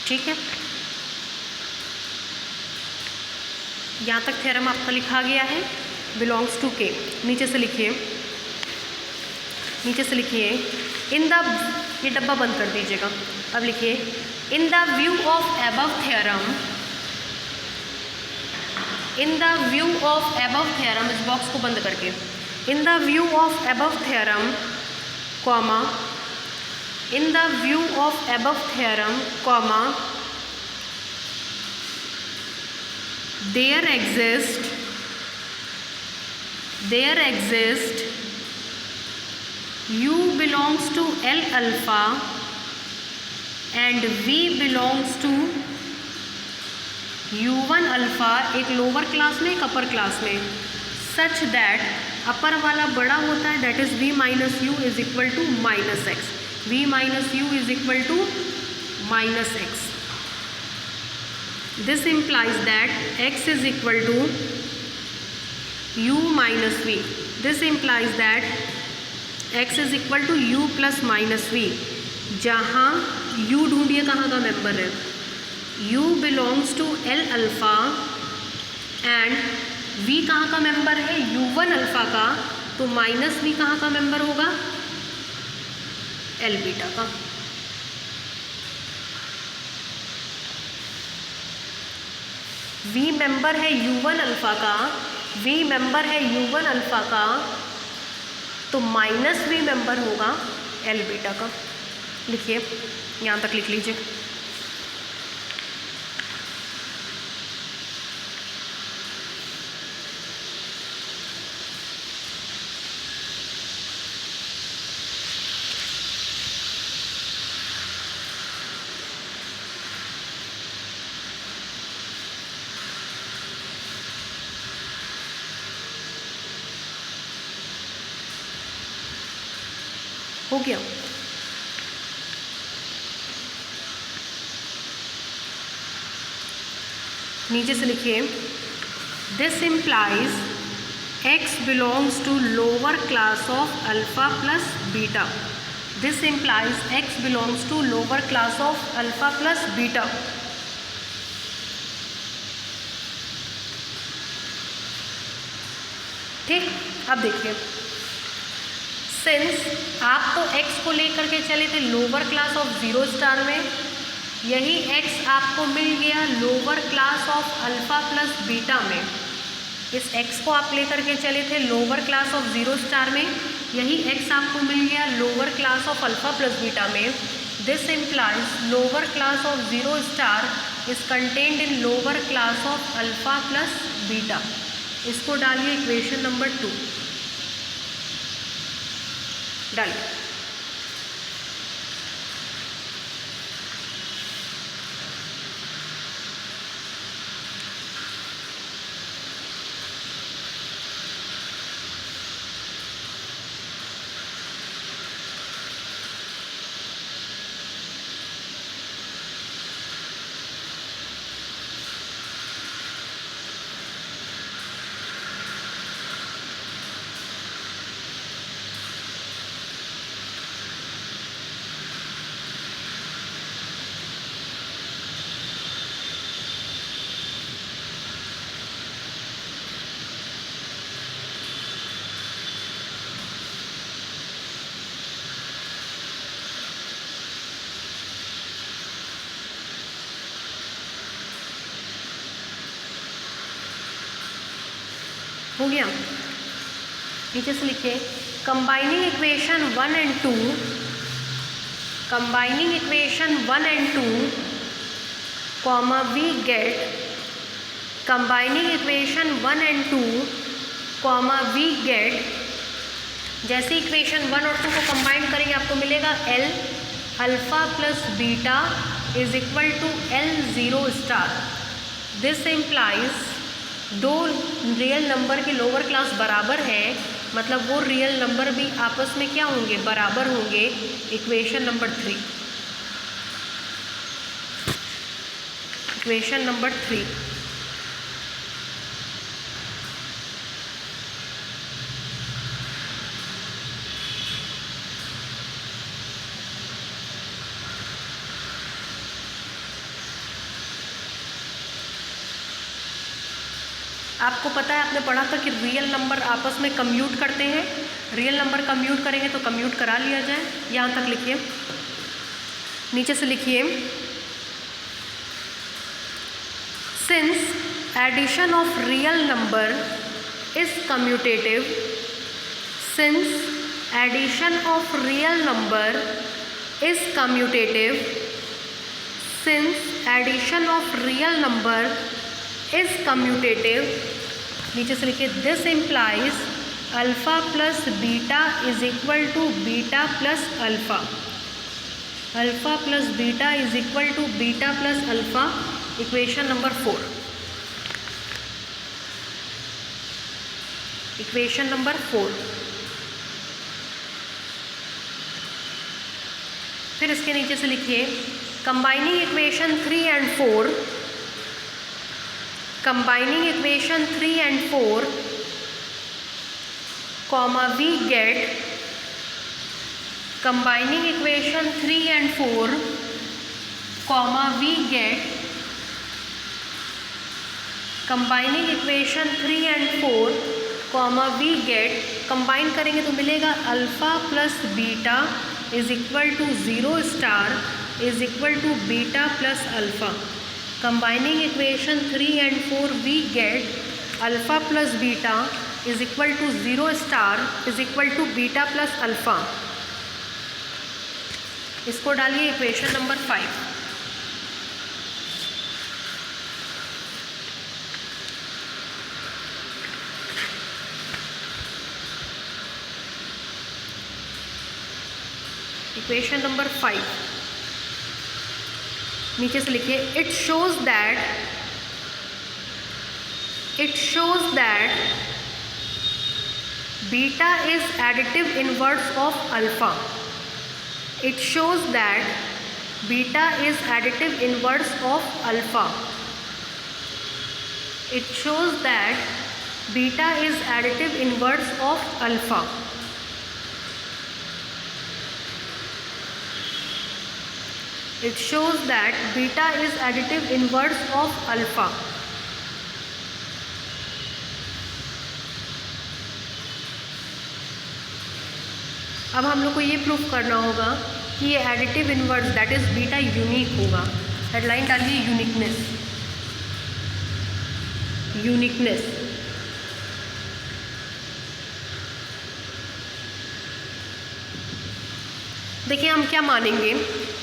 ठीक है, यहाँ तक थ्योरम आपका लिखा गया है। बिलोंग्स टू के, नीचे से लिखिए, नीचे से लिखिए इन द, ये डब्बा बंद कर दीजिएगा। अब लिखिए in the view of above theorem, in the view of above theorem, इस बॉक्स को बंद करके, in the view of above theorem comma, in the view of above theorem comma there exists u belongs to L alpha and v belongs to u1 alpha, एक lower class में एक upper class में, such that upper वाला बड़ा होता है, that is v minus u is equal to minus x, v minus u is equal to minus x. This implies that x is equal to u minus v. This implies that x is equal to u plus minus v. जहाँ u ढूंढिए कहाँ का member है, u belongs to L alpha and v कहाँ का member है, u1 alpha का, तो माइनस v कहाँ का मेंबर होगा, L बीटा का। v मेंबर है u1 अल्फा का, v मेंबर है u1 अल्फा का, तो माइनस v मेंबर होगा L बीटा का। लिखिए, यहाँ तक लिख लीजिए। हो गया, नीचे से लिखिए this implies x belongs to lower class of alpha plus beta, this implies x belongs to lower class of alpha plus beta. ठीक, अब देखिए, सिंस आप तो x को लेकर के चले थे lower class of zero star में, यही x आपको मिल गया lower class of alpha plus beta में। इस x को आप लेकर के चले थे lower class of zero star में, यही x आपको मिल गया lower class of alpha plus beta में। This implies lower class of zero star is contained in lower class of alpha plus beta. इसको डालिए इक्वेशन नंबर 2, डालिए। हो गया, नीचे से लिखिए combining equation 1 and 2, combining equation 1 and 2 comma we get, combining equation 1 and 2 comma we get, जैसे equation 1 और 2 को कंबाइन करेंगे आपको मिलेगा L alpha plus beta is equal to L0 star. This implies दो रियल नंबर के लोअर क्लास बराबर है, मतलब वो रियल नंबर भी आपस में क्या होंगे, बराबर होंगे। इक्वेशन नंबर 3, इक्वेशन नंबर 3, आपको पता है, आपने पढ़ा था कि रियल नंबर आपस में कम्यूट करते हैं। रियल नंबर कम्यूट करेंगे तो कम्यूट करा लिया जाए। यहाँ तक लिखिए, नीचे से लिखिए, since addition of real number is commutative, since addition of real number is commutative, since addition of real number is commutative, नीचे से लिखिए, this implies alpha plus beta is equal to beta plus alpha, alpha plus beta is equal to beta plus alpha, equation number 4। Equation number 4। फिर इसके नीचे से लिखिए, combining equation 3 and 4, combining equation 3 and 4, comma we get, combining equation 3 and 4, comma we get, combining equation 3 and 4, comma we get, combine करेंगे तो मिलेगा alpha plus beta is equal to 0 star is equal to beta plus alpha. Combining equation 3 and 4 we get alpha plus beta is equal to 0 star is equal to beta plus alpha। इसको डालिए equation number 5। Equation number 5 नीचे से लिखिए, it shows that beta is additive inverse of alpha, it shows that beta is additive inverse of alpha, it shows that beta is additive inverse of alpha. It shows that beta is additive inverse of alpha। अब हम लोग को ये proof करना होगा कि ये additive inverse that is beta unique होगा। हेडलाइन डालिए यूनिकनेस, यूनिकनेस। देखिए हम क्या मानेंगे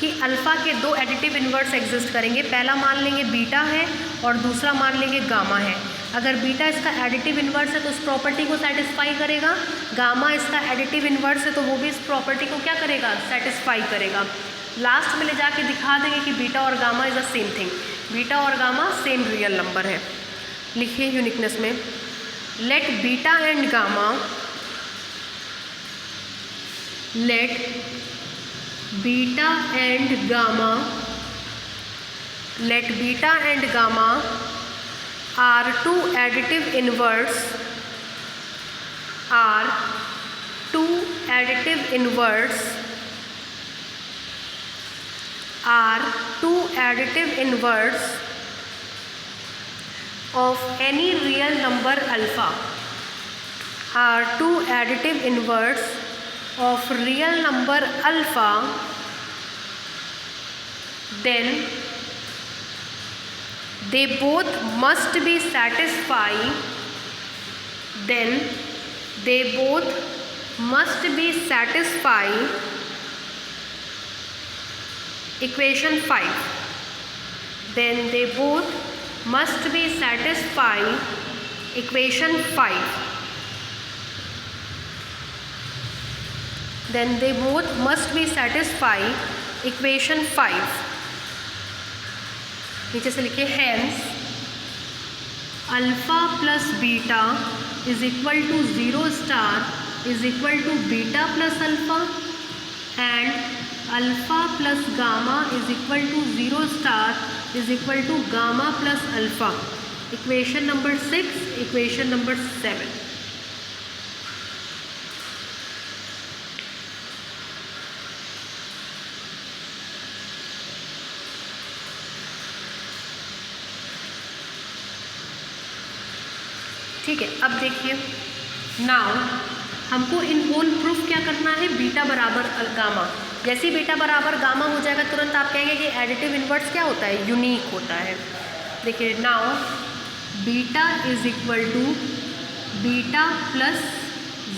कि अल्फ़ा के दो एडिटिव इन्वर्स एग्जिस्ट करेंगे। पहला मान लेंगे बीटा है और दूसरा मान लेंगे गामा है। अगर बीटा इसका एडिटिव इन्वर्स है तो उस प्रॉपर्टी को सेटिस्फाई करेगा, गामा इसका एडिटिव इन्वर्स है तो वो भी इस प्रॉपर्टी को क्या करेगा, सेटिस्फाई करेगा। लास्ट में ले जाके दिखा देंगे कि बीटा और gamma is the same thing, beta और गामा सेम रियल नंबर है। लिखिए यूनिकनेस में, let beta and gamma, let beta and gamma, let beta and gamma are two additive inverse, are two additive inverse, are two additive inverse of any real number alpha, are two additive inverse of real number alpha, then they both must be satisfy, then they both must be satisfy equation 5, then they both must be satisfy equation 5, then they both must be satisfy equation 5। नीचे से लिखिए, hence alpha plus beta is equal to 0 star is equal to beta plus alpha and alpha plus gamma is equal to 0 star is equal to gamma plus alpha. Equation number 6, equation number 7। ठीक है, अब देखिए now हमको in whole proof क्या करना है, beta बराबर gamma. जैसे ही बीटा बराबर गामा हो जाएगा तुरंत आप कहेंगे कि एडिटिव इन्वर्स क्या होता है, यूनिक होता है। देखिए now beta is equal to beta plus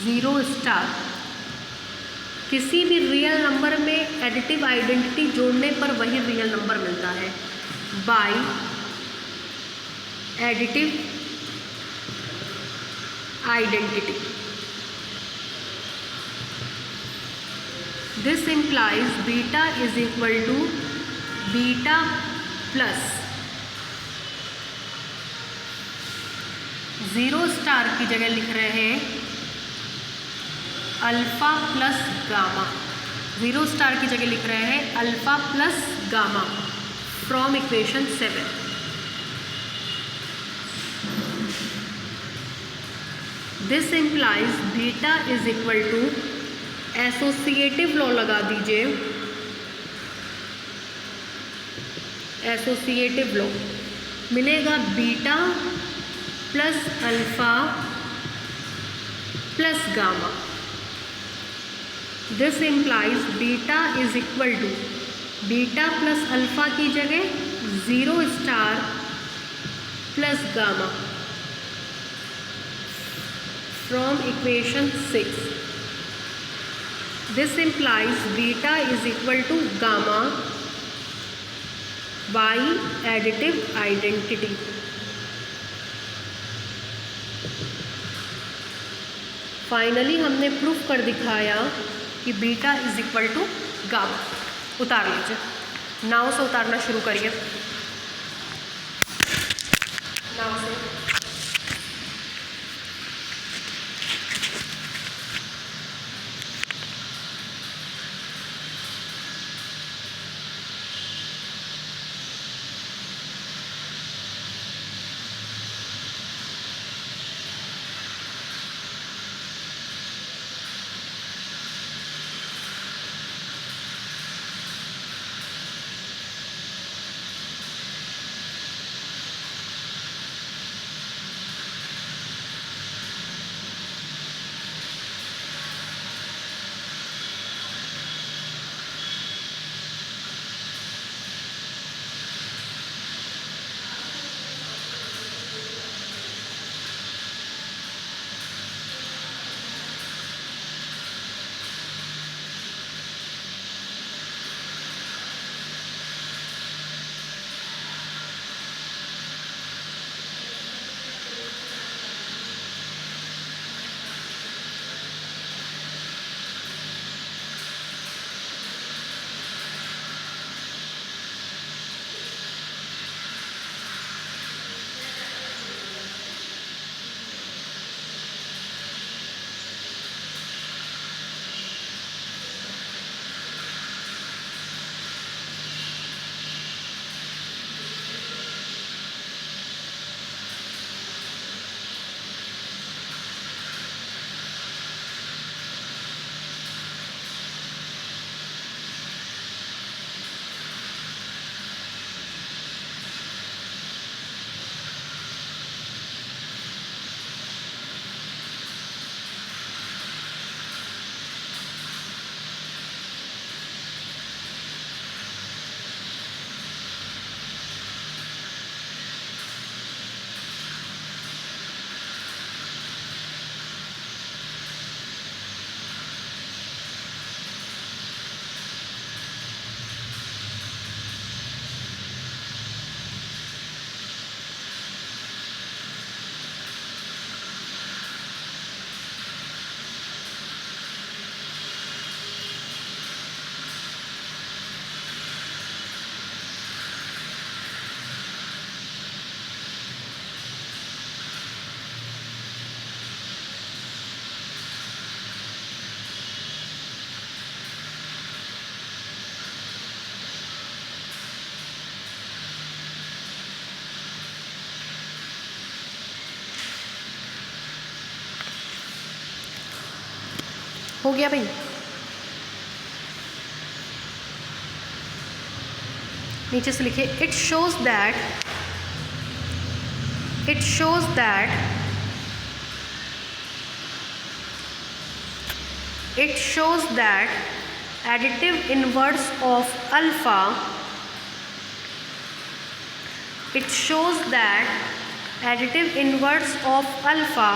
0 star. किसी भी रियल नंबर में एडिटिव आइडेंटिटी जोड़ने पर वही रियल नंबर मिलता है by additive identity. This implies beta is equal to beta plus 0 star की जगह लिख रहे हैं अल्फ़ा प्लस गामा। 0 स्टार की जगह लिख रहे हैं alpha plus gamma from equation 7। This implies beta is equal to, associative law लगा दीजिए, एसोसिएटिव लॉ मिलेगा beta plus alpha plus gamma. This implies beta is equal to beta plus alpha की जगह 0 star plus gamma from equation 6। This implies beta is equal to gamma by additive identity. Finally हमने proof कर दिखाया कि beta is equal to gamma. उतार लीजिए, नाव से उतारना शुरू करिए, नाव से। हो गया भाई। नीचे से लिखिए it shows that it shows that additive inverse of alpha, it shows that additive inverse of alpha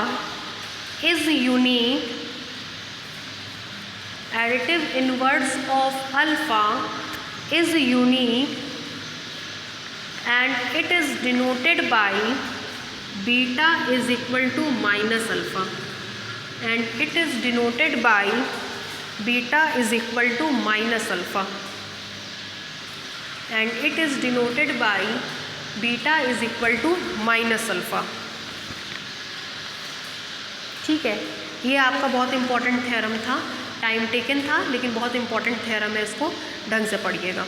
is unique, additive inverse of alpha is unique and it is denoted by beta is equal to minus alpha, and it is denoted by beta is equal to minus alpha, and it is denoted by beta is equal to minus alpha. ठीक है, ये आपका बहुत important theorem था, time taken था लेकिन बहुत important theorem है, इसको ढंग से पढ़िएगा।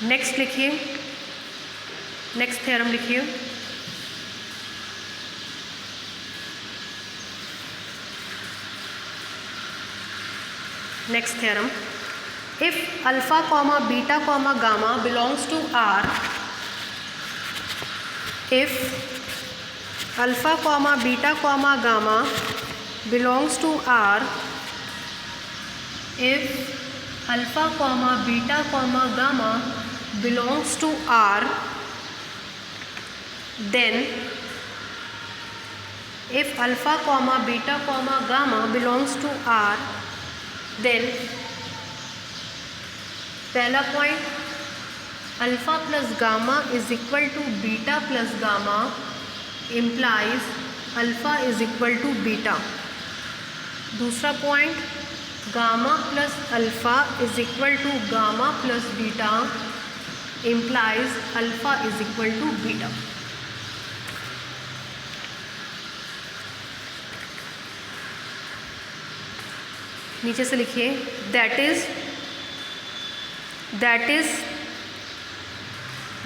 नेक्स्ट लिखिए, नेक्स्ट थ्योरम लिखिए। Next theorem, if alpha comma beta comma gamma belongs to R, if alpha comma beta comma gamma belongs to R, if alpha comma beta comma gamma belongs to R, then if alpha comma beta comma gamma belongs to R, then पहला point alpha plus gamma is equal to beta plus gamma implies alpha is equal to beta. दूसरा point, gamma plus alpha is equal to gamma plus beta implies alpha is equal to beta. नीचे से लिखिए, that is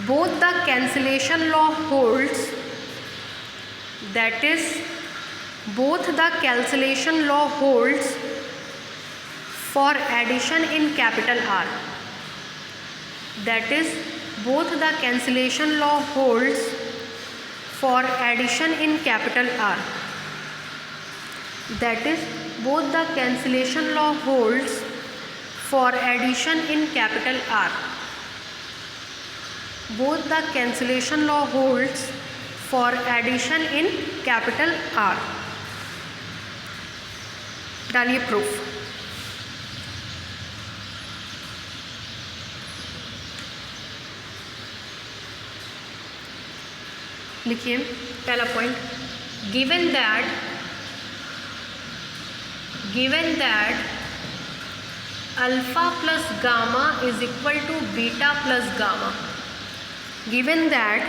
both the cancellation law holds, that is both the cancellation law holds for addition in capital R, that is both the cancellation law holds for addition in capital R, that is both the cancellation law holds for addition in capital R, both the cancellation law holds for addition in capital R। डालिए proof. लिखिए पहला point, given that alpha plus gamma is equal to beta plus gamma, given that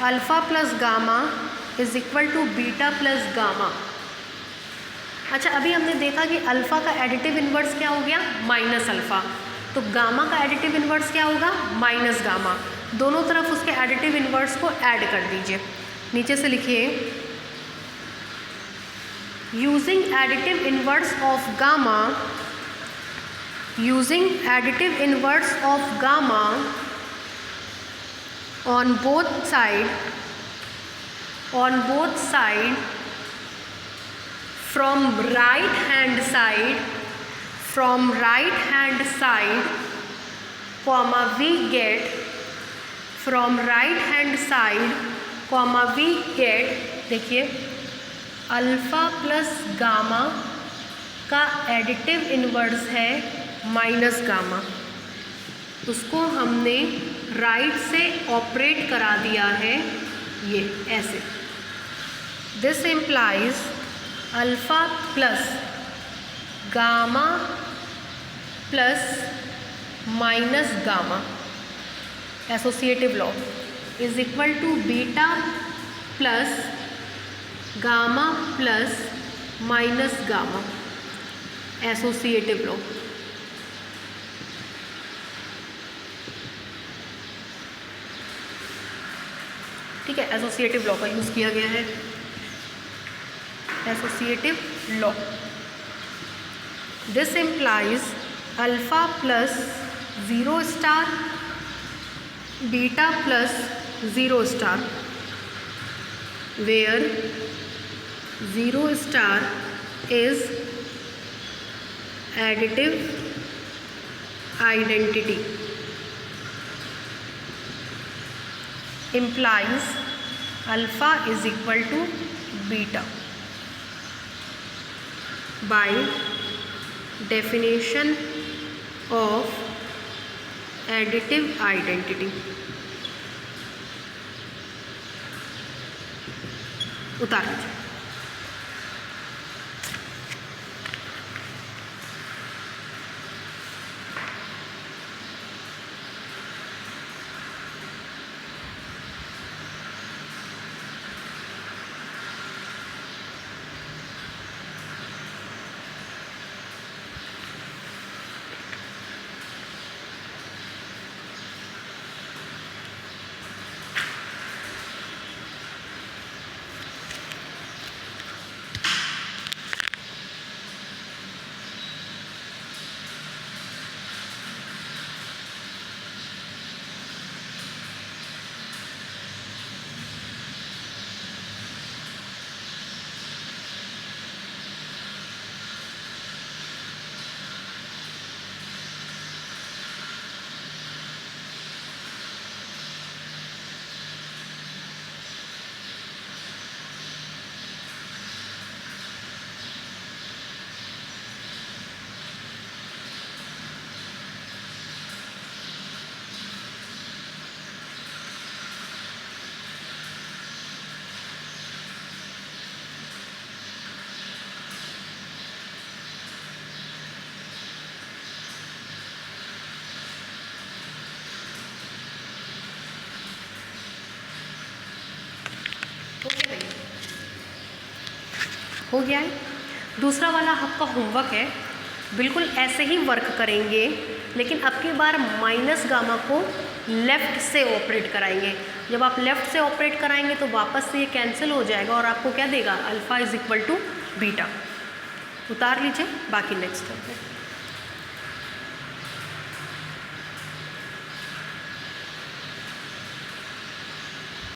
alpha plus gamma is equal to beta plus gamma। अच्छा, अभी हमने देखा कि alpha का additive inverse क्या हो गया, माइनस अल्फ़ा, तो गामा का एडिटिव इन्वर्स क्या होगा, माइनस गामा। दोनों तरफ उसके एडिटिव इन्वर्स को ऐड कर दीजिए। नीचे से लिखिए, using additive inverse of gamma, using additive inverse of gamma on both side from right hand side comma we get, from right hand side comma we get, देखिए अल्फ़ा प्लस गामा का additive inverse है minus gamma, उसको हमने right से operate करा दिया है, ये ऐसे। This implies alpha plus gamma plus minus gamma, associative law is equal to beta plus gamma plus minus gamma, associative law. ठीक है, एसोसिएटिव लॉ का यूज़ किया गया है, associative law. This implies alpha plus zero star beta plus zero star, where zero star is additive identity implies alpha is equal to beta by definition of additive identity. उतार लीजिए। हो गया है। दूसरा वाला आपका होमवर्क है, बिल्कुल ऐसे ही वर्क करेंगे, लेकिन अब की बार माइनस गामा को लेफ़्ट से ऑपरेट कराएंगे। जब आप लेफ़्ट से ऑपरेट कराएंगे तो वापस से ये कैंसिल हो जाएगा और आपको क्या देगा, alpha is equal to beta. उतार लीजिए, बाकी नेक्स्ट करते हैं।